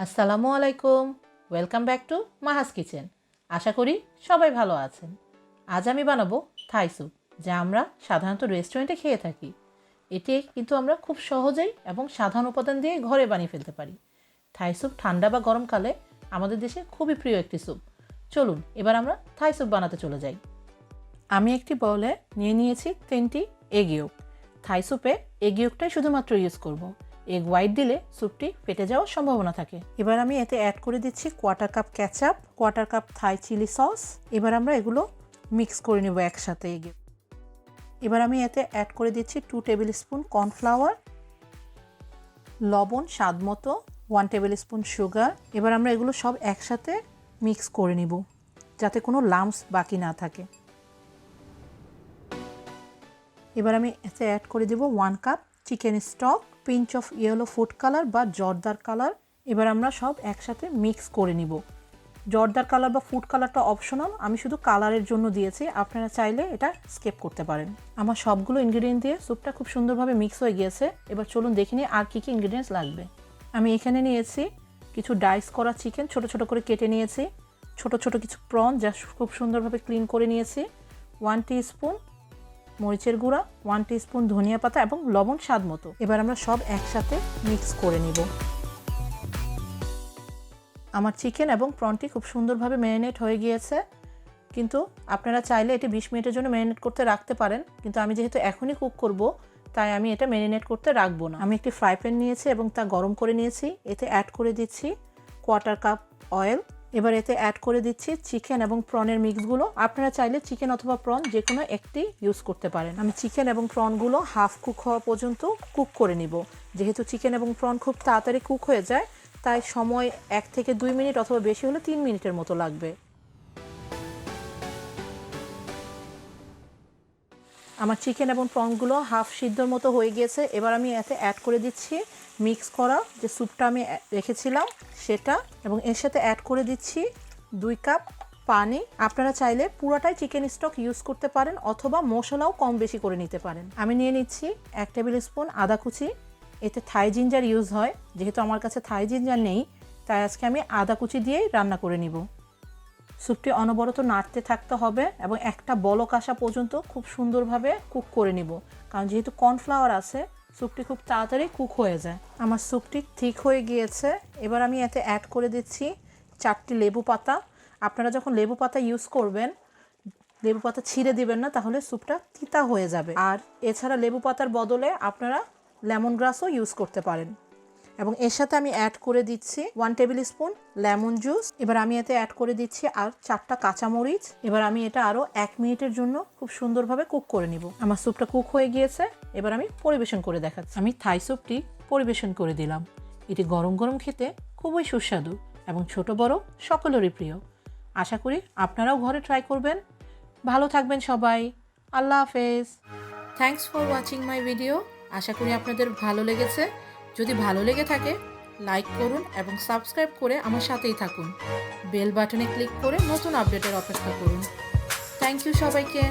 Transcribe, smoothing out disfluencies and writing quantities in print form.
আসসালামু আলাইকুম, welcome back to মাহাস kitchen. আশা করি সবাই ভালো আছেন। আজ আমি বানাবো থাই স্যুপ, যা আমরা সাধারণত রেস্টুরেন্টে খেয়ে থাকি। এটি কিন্তু আমরা খুব সহজেই এবং সাধারণ উপাদান দিয়ে ঘরে বানিয়ে ফেলতে পারি। থাই স্যুপ ঠান্ডা বা গরমকালে আমাদের দেশে খুবই প্রিয় একটি স্যুপ। চলুন এবার আমরা থাই স্যুপ বানাতে চলে যাই। আমি একটি বাউলে নিয়ে নিয়েছি 3টি এগ ইয়ক। থাই স্যুপে এগ ইয়কটাই শুধুমাত্র ইউজ করব। এগ হোয়াইট দিলে স্যুপটি ফেটে যাওয়ার সম্ভাবনা থাকে। এবার আমি এতে অ্যাড করে দিচ্ছি 1/4 cup ketchup, 1/4 cup Thai chilli sauce. এবার আমরা এগুলো মিক্স করে নেব একসাথে। এবার আমি এতে অ্যাড করে দিচ্ছি 2 টেবিল স্পুন কর্নফ্লাওয়ার, লবণ স্বাদ মতো, 1 টেবিল স্পুন সুগার। এবার আমরা এগুলো সব একসাথে মিক্স করে নিব যাতে কোনো লাম্পস বাকি না থাকে। এবার আমি এতে অ্যাড করে দেব 1 cup chicken stock, pinch of yellow food colour বা জর্দার কালার। এবার আমরা সব একসাথে মিক্স করে নিব। জর্দার কালার বা ফুড কালারটা অপশনাল, আমি শুধু কালারের জন্য দিয়েছি, আপনারা চাইলে এটা স্কিপ করতে পারেন। আমার সবগুলো ইনগ্রিডিয়েন্ট দিয়ে স্যুপটা খুব সুন্দরভাবে মিক্স হয়ে গিয়েছে। এবার চলুন দেখে নিই আর কী কী ইনগ্রিডিয়েন্টস লাগবে। আমি এখানে নিয়েছি কিছু ডাইস করা চিকেন, ছোট ছোট করে কেটে নিয়েছি। ছোট ছোট কিছু প্রন যা খুব সুন্দরভাবে ক্লিন করে নিয়েছি। 1 টিস্পুন মরিচের গুঁড়া, 1 টিস্পুন ধনিয়া পাতা এবং লবণ স্বাদ মতো। এবার আমরা সব একসাথে মিক্স করে নিব। আমার চিকেন এবং প্রনটি খুব সুন্দরভাবে ম্যারিনেট হয়ে গিয়েছে, কিন্তু আপনারা চাইলে এটি 20 মিনিটের জন্য ম্যারিনেট করতে রাখতে পারেন, কিন্তু আমি যেহেতু এখনই কুক করব তাই আমি এটা ম্যারিনেট করতে রাখবো না। আমি একটি ফ্রাই প্যান নিয়েছি এবং তা গরম করে নিয়েছি। এতে অ্যাড করে দিচ্ছি 1/4 কাপ অয়েল। এবার এতে অ্যাড করে দিচ্ছি চিকেন এবং প্রনের মিক্সগুলো। আপনারা চাইলে চিকেন অথবা প্রন যে কোনো একটি ইউজ করতে পারেন। আমি চিকেন এবং প্রনগুলো হাফ কুক হওয়া পর্যন্ত কুক করে নিব। যেহেতু চিকেন এবং প্রন খুব তাড়াতাড়ি কুক হয়ে যায়, তাই সময় 1 থেকে 2 মিনিট অথবা বেশি হলে 3 মিনিটের মতো লাগবে। আমার চিকেন এবং প্রনগুলো হাফ সিদ্ধর মতো হয়ে গিয়েছে। এবার আমি এতে অ্যাড করে দিচ্ছি মিক্স করা যে স্যুপটা আমি রেখেছিলাম সেটা, এবং এর সাথে অ্যাড করে দিচ্ছি 2 কাপ পানি। আপনারা চাইলে পুরোটাই চিকেন স্টক ইউজ করতে পারেন অথবা মশলাও কম বেশি করে নিতে পারেন। আমি নিয়ে নিচ্ছি 1 টেবিল স্পুন আদা কুচি। এতে থাই জিঞ্জার ইউজ হয়, যেহেতু আমার কাছে থাই জিঞ্জার নেই তাই আজকে আমি আদা কুচি দিয়েই রান্না করে নিব। স্যুপটি অনবরত নাড়তে থাকতে হবে এবং একটা বলক আসা পর্যন্ত খুব সুন্দরভাবে কুক করে নিব, কারণ যেহেতু কর্নফ্লাওয়ার আছে স্যুপটি খুব তাড়াতাড়ি কুক হয়ে যায়। আমার স্যুপটি ঠিক হয়ে গিয়েছে। এবার আমি এতে অ্যাড করে দিচ্ছি 4টি লেবু পাতা। আপনারা যখন লেবু পাতা ইউজ করবেন, লেবু পাতা ছিঁড়ে দিবেন না, তাহলে স্যুপটা তিতা হয়ে যাবে। আর এছাড়া লেবু পাতার বদলে আপনারা লেমনগ্রাসও ইউজ করতে পারেন। এবং এর সাথে আমি অ্যাড করে দিচ্ছি 1 টেবিল স্পুন লেমন জুস। এবার আমি এতে অ্যাড করে দিচ্ছি আর 4টা কাঁচামরিচ। এবার আমি এটা আরও 1 মিনিটের জন্য খুব সুন্দরভাবে কুক করে নিব। আমার স্যুপটা কুক হয়ে গিয়েছে। এবার আমি পরিবেশন করে দেখাচ্ছি। আমি থাই স্যুপটি পরিবেশন করে দিলাম। এটি গরম গরম খেতে খুবই সুস্বাদু এবং ছোট বড় সকলেরই প্রিয়। আশা করি আপনারাও ঘরে ট্রাই করবেন। ভালো থাকবেন সবাই। আল্লাহ হাফেজ। Thanks for watching my video. আশা করি আপনাদের ভালো লেগেছে। যদি ভালো লেগে থাকে লাইক করুন এবং সাবস্ক্রাইব করে আমার সাথেই থাকুন। বেল বাটনে ক্লিক করে নতুন আপডেটের অপেক্ষা করুন। থ্যাংক ইউ সবাইকে।